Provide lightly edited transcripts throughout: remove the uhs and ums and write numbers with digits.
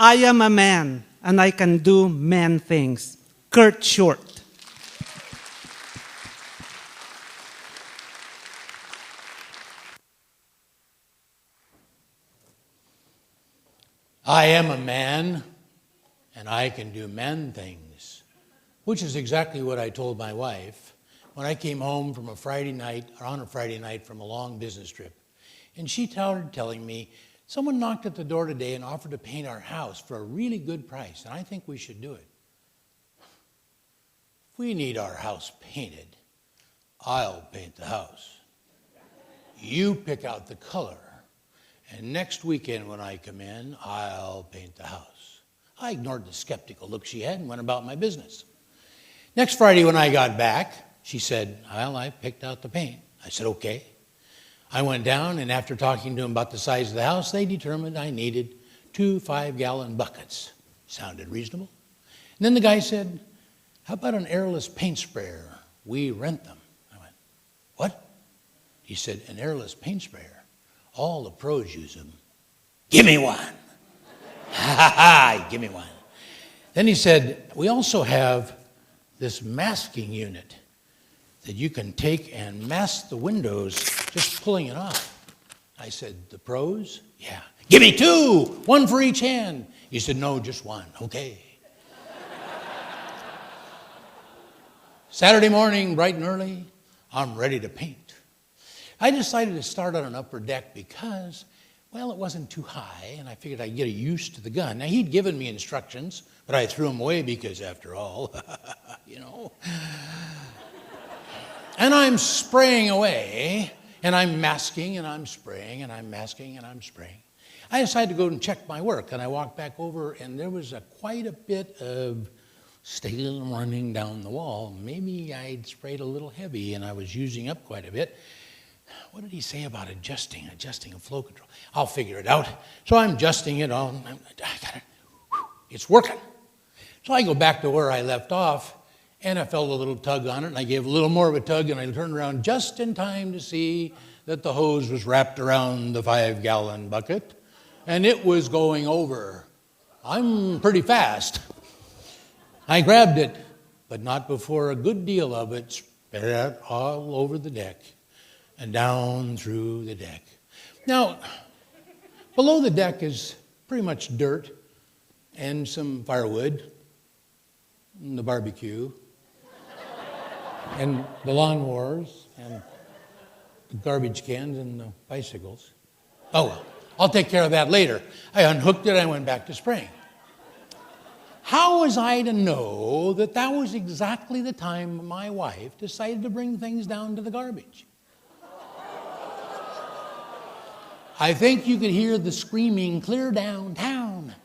I am a man, and I can do man things. Curt Short. I am a man, and I can do man things, which is exactly what I told my wife when I came home from on a Friday night from a long business trip. And she started telling me, someone knocked at the door today and offered to paint our house for a really good price, and I think we should do it. If we need our house painted, I'll paint the house. You pick out the color. And next weekend when I come in, I'll paint the house. I ignored the skeptical look she had and went about my business. Next Friday when I got back, she said, well, I picked out the paint. I said, okay. I went down, and after talking to them about the size of the house, they determined I needed 2 5-gallon buckets. Sounded reasonable. And then the guy said, how about an airless paint sprayer? We rent them. I went, what? He said, an airless paint sprayer. All the pros use them. Give me one. Give me one. Then he said, we also have this masking unit that you can take and mask the windows just pulling it off. I said, the pros? Yeah. Give me 2, 1 for each hand. He said, no, just 1. Okay. Saturday morning, bright and early, I'm ready to paint. I decided to start on an upper deck because, well, it wasn't too high, and I figured I'd get used to the gun. Now, he'd given me instructions, but I threw them away because, after all, you know. And I'm spraying away, and I'm masking, and I'm spraying, and I'm masking, and I'm spraying. I decided to go and check my work, and I walked back over, and there was quite a bit of stale running down the wall. Maybe I'd sprayed a little heavy, and I was using up quite a bit. What did he say about adjusting a flow control? I'll figure it out. So I'm adjusting it all. I got it. It's working. So I go back to where I left off, and I felt a little tug on it, and I gave a little more of a tug, and I turned around just in time to see that the hose was wrapped around the 5-gallon bucket, and it was going over. I'm pretty fast. I grabbed it, but not before a good deal of it spread all over the deck and down through the deck. Now, below the deck is pretty much dirt and some firewood, and the barbecue, and the lawnmowers, and the garbage cans, and the bicycles. Oh, well, I'll take care of that later. I unhooked it, and I went back to spraying. How was I to know that that was exactly the time my wife decided to bring things down to the garbage? I think you could hear the screaming clear downtown.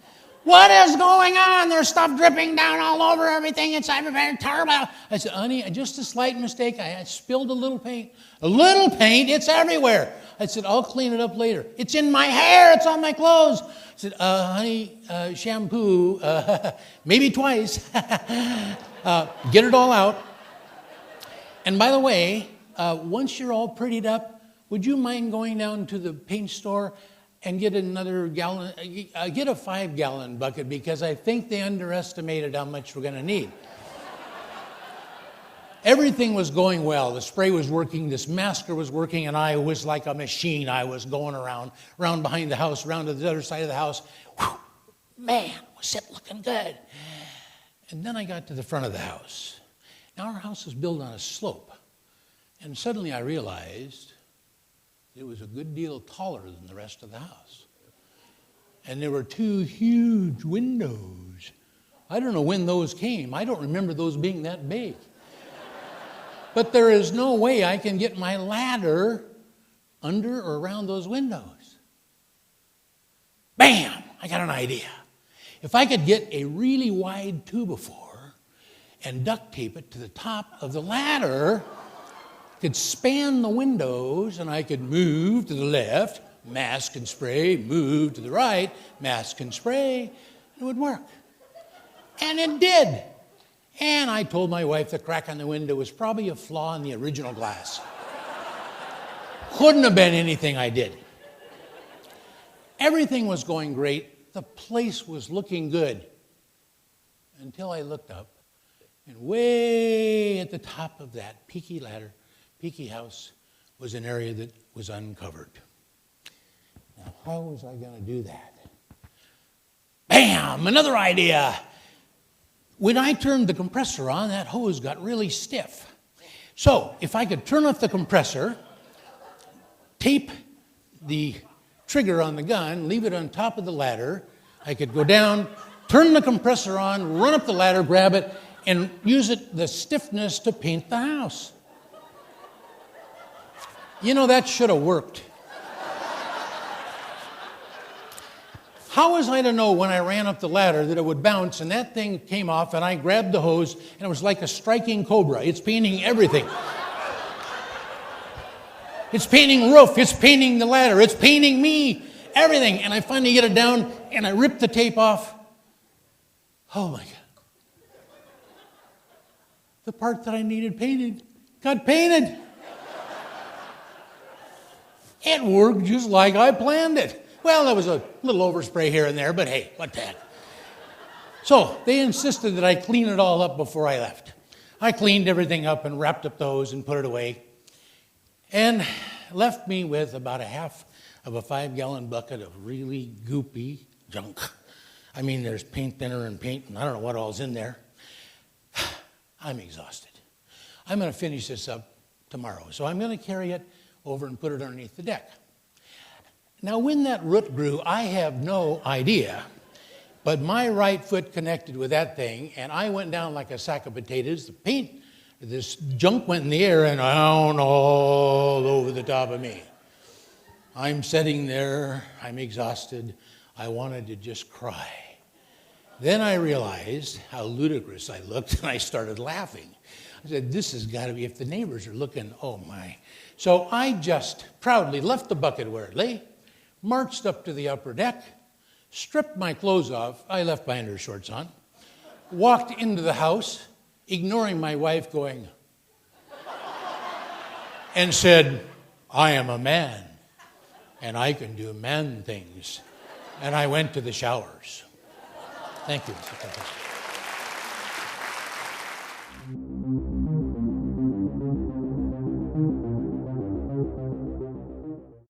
What is going on? There's stuff dripping down all over everything. It's terrible. I said, honey, just a slight mistake. I spilled a little paint. A little paint? It's everywhere. I said, I'll clean it up later. It's in my hair. It's on my clothes. I said, honey, shampoo, maybe twice. Get it all out. And by the way, once you're all prettied up, would you mind going down to the paint store and get another gallon, get a 5-gallon bucket, because I think they underestimated how much we're going to need. Everything was going well. The spray was working, this masker was working, and I was like a machine. I was going around behind the house, around to the other side of the house. Whew, man, was it looking good. And then I got to the front of the house. Now our house is built on a slope. And suddenly I realized it was a good deal taller than the rest of the house. And there were 2 huge windows. I don't know when those came. I don't remember those being that big. But there is no way I can get my ladder under or around those windows. Bam! I got an idea. If I could get a really wide 2x4 and duct tape it to the top of the ladder, could span the windows, and I could move to the left, mask and spray, move to the right, mask and spray. It would work. And it did. And I told my wife the crack on the window was probably a flaw in the original glass. Couldn't have been anything I did. Everything was going great The place was looking good until I looked up, and way at the top of that peaky ladder, peaky house, was an area that was uncovered. Now, how was I going to do that? Bam! Another idea. When I turned the compressor on, that hose got really stiff. So, if I could turn off the compressor, tape the trigger on the gun, leave it on top of the ladder, I could go down, turn the compressor on, run up the ladder, grab it, and use the stiffness to paint the house. You know, that should have worked. How was I to know when I ran up the ladder that it would bounce and that thing came off and I grabbed the hose and it was like a striking cobra. It's painting everything. It's painting roof, it's painting the ladder, it's painting me, everything. And I finally get it down and I rip the tape off. Oh my God. The part that I needed painted got painted. It worked just like I planned it. Well, there was a little overspray here and there, but hey, what the heck. So they insisted that I clean it all up before I left. I cleaned everything up and wrapped up the hose and put it away. And left me with about a half of a 5-gallon bucket of really goopy junk. I mean, there's paint thinner and paint, and I don't know what all's in there. I'm exhausted. I'm going to finish this up tomorrow. So I'm going to carry it over and put it underneath the deck. Now, when that root grew, I have no idea. But my right foot connected with that thing, and I went down like a sack of potatoes. The paint, this junk went in the air and down all over the top of me. I'm sitting there. I'm exhausted. I wanted to just cry. Then I realized how ludicrous I looked, and I started laughing. I said, this has got to be, if the neighbors are looking, oh my. So I just proudly left the bucket where it lay, marched up to the upper deck, stripped my clothes off. I left my undershorts on, walked into the house, ignoring my wife going, and said, I am a man, and I can do man things. And I went to the showers. Thank you, Mr. Professor.